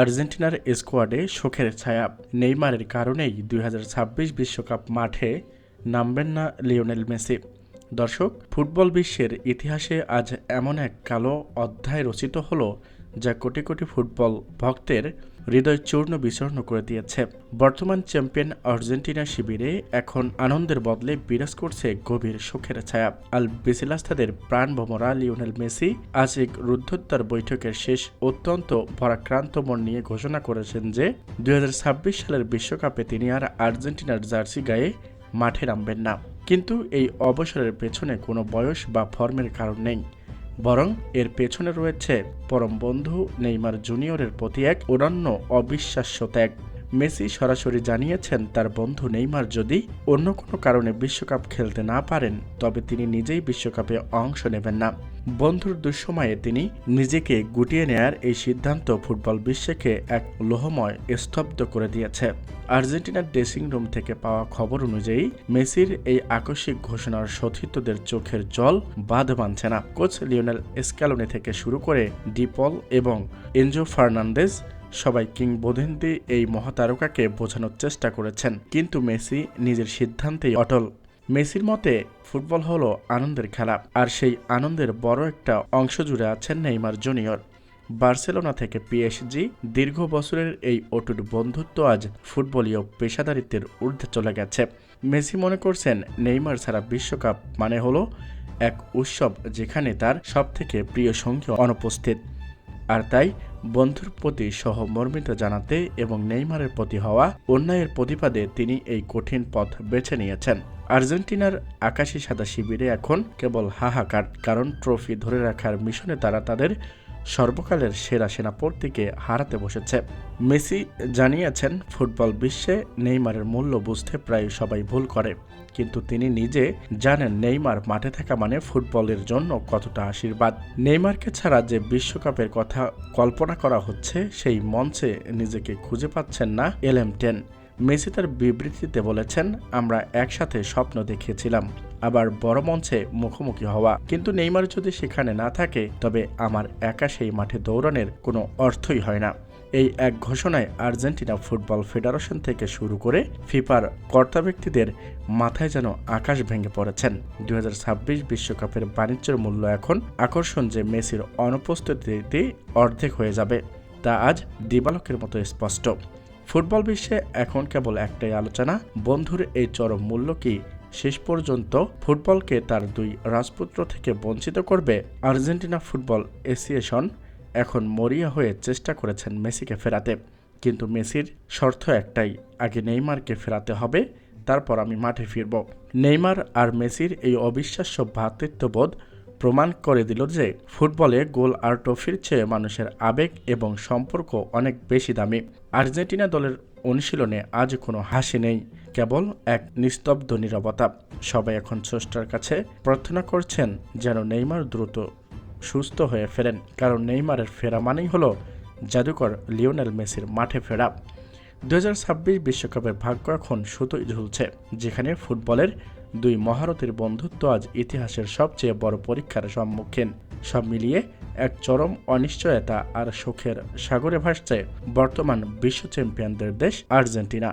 আর্জেন্টিনার স্কোয়াডে শোকের ছায়া। নেইমারের কারণেই ২০২৬ বিশ্বকাপ মাঠে নামবেন না লিওনেল মেসি। দর্শক, ফুটবল বিশ্বের ইতিহাসে আজ এমন এক কালো অধ্যায় রচিত হলো যা কোটি কোটি ফুটবল ভক্তের হৃদয় চূর্ণ বিচূর্ণ করে দিয়েছে। বর্তমান চ্যাম্পিয়ন আর্জেন্টিনা শিবিরে এখন আনন্দের বদলে বিরাজ করছে গভীর শোকের ছায়া। আল বিসিলাস্তাদের প্রাণভোমরা লিওনেল মেসি আজ এক রুদ্ধদ্বার বৈঠকের শেষ অত্যন্ত পরাক্রান্ত মন নিয়ে ঘোষণা করেছেন যে ২০২৬ সালের বিশ্বকাপে তিনি আর আর্জেন্টিনার জার্সি গায়ে মাঠে নামবেন না। কিন্তু এই অবসরের পেছনে কোনো বয়স বা ফর্মের কারণ নেই, বরং এর পেছনে রয়েছে পরম বন্ধু নেইমার জুনিয়রের প্রতি এক অনন্য অবিশ্বাস্য ত্যাগ। মেসি সরাসরি জানিয়েছেন তার বন্ধু নেইমার যদি অন্য কোনো কারণে বিশ্বকাপ খেলতে না পারেন তবে তিনি নিজেই বিশ্বকাপে অংশ নেবেন না। বন্ধুর দুঃসময়ে তিনি নিজেকে গুটিয়ে নেয়ার এই সিদ্ধান্ত ফুটবল বিশ্বকে এক লোহময় স্তব্ধ করে দিয়েছে। আর্জেন্টিনার ড্রেসিং রুম থেকে পাওয়া খবর অনুযায়ী মেসির এই আকস্মিক ঘোষণার সতীর্থদের চোখের জল বাঁধ মানছে না। কোচ লিওনেল স্ক্যালোনি থেকে শুরু করে ডিপল এবং এনজো ফার্নান্দেজ সবাই কিংবদন্তি এই মহাতারকাকে বোঝানোর চেষ্টা করেছেন, কিন্তু মেসি নিজের সিদ্ধান্তেই অটল। মেসির মতে ফুটবল হলো আনন্দের খেলা, আর সেই আনন্দের বড় একটা অংশ জুড়ে আছেন নেইমার জুনিয়র। বার্সেলোনা থেকে পিএসজি দীর্ঘ বছরের এই অটুট বন্ধুত্ব আজ ফুটবলীয় পেশাদারিত্বের ঊর্ধ্বে চলে গেছে। মেসি মনে করছেন নেইমার ছাড়া বিশ্বকাপ মানে হলো এক উৎসব যেখানে তার সবথেকে প্রিয় সঙ্গী অনুপস্থিত। আর তাই বন্ধুর প্রতি সহমর্মিতা জানাতে এবং নেইমারের প্রতি হওয়া অন্যায়ের প্রতিবাদে তিনি এই কঠিন পথ বেছে নিয়েছেন। আর্জেন্টিনার আকাশী সাদা শিবিরে এখন কেবল হাহাকার, কারণ ট্রফি ধরে রাখার মিশনে তারা তাদের সর্বকালের সেরা সেনাপতিকে হারাতে বসেছে। মেসি জানিয়েছেন ফুটবল বিশ্বে নেইমারের মূল্য বুঝতে প্রায় সবাই ভুল করে, কিন্তু তিনি নিজে জানেন নেইমার মাঠে থাকা মানে ফুটবলের জন্য কতটা আশীর্বাদ। নেইমারকে ছাড়া যে বিশ্বকাপের কথা কল্পনা করা হচ্ছে সেই মঞ্চে নিজেকে খুঁজে পাচ্ছেন না এলএম10। মেসি তার বিবৃতিতে বলেছেন, আমরা একসাথে স্বপ্ন দেখিয়েছিলাম আবার বড় মঞ্চে মুখোমুখি হওয়া, কিন্তু নেইমার যদি সেখানে না থাকে তবে আমার একা সেই মাঠে দৌড়ানোর কোনো অর্থই হয় না। এই এক ঘোষণায় আর্জেন্টিনা ফুটবল ফেডারেশন থেকে শুরু করে ফিফার কর্তা ব্যক্তিদের মাথায় যেন আকাশ ভেঙে পড়েছেন। ২০২৬ বিশ্বকাপের বাণিজ্যের মূল্য এখন আকর্ষণ যে মেসির অনুপস্থিতিতে অর্ধেক হয়ে যাবে তা আজ দিবালোকের মতো স্পষ্ট। ফুটবল বিশ্বে এখন কেবল একটাই আলোচনা, বন্ধুর এই চরম মূল্য কি শেষ পর্যন্ত ফুটবলকে তার দুই রাজপুত্র থেকে বঞ্চিত করবে? আর্জেন্টিনা ফুটবল অ্যাসোসিয়েশন এখন মরিয়া হয়ে চেষ্টা করেছেন মেসিকে ফেরাতে, কিন্তু মেসির শর্ত একটাই, আগে নেইমারকে ফেরাতে হবে, তারপর আমি মাঠে ফিরব। নেইমার আর মেসির এই অবিশ্বাস্য ভ্রাতৃত্ববোধ প্রমাণ করে দিল যে ফুটবলে গোল আর ট্রফির চেয়ে মানুষের আবেগ এবং সম্পর্ক অনেক বেশি দামি। আর্জেন্টিনা দলের অনুশীলনে আজ কোনো হাসি নেই, কেবল এক নিস্তব্ধ নীরবতা। সবাই এখন স্রষ্টার কাছে প্রার্থনা করছেন যেন নেইমার দ্রুত সুস্থ হয়ে ফেরেন, কারণ নেইমারের ফেরা মানেই হলো জাদুকর লিওনেল মেসির মাঠে ফেরা। ২০২৬ বিশ্বকাপের ভাগ্য এখন সুতোই ঝুলছে, যেখানে ফুটবলের দুই মহারথীর বন্ধুত্ব আজ ইতিহাসের সবচেয়ে বড় পরীক্ষার সম্মুখীন। সব মিলিয়ে এক চরম অনিশ্চয়তা আর শোকের সাগরে ভাসছে বর্তমান বিশ্ব চ্যাম্পিয়নদের দেশ আর্জেন্টিনা।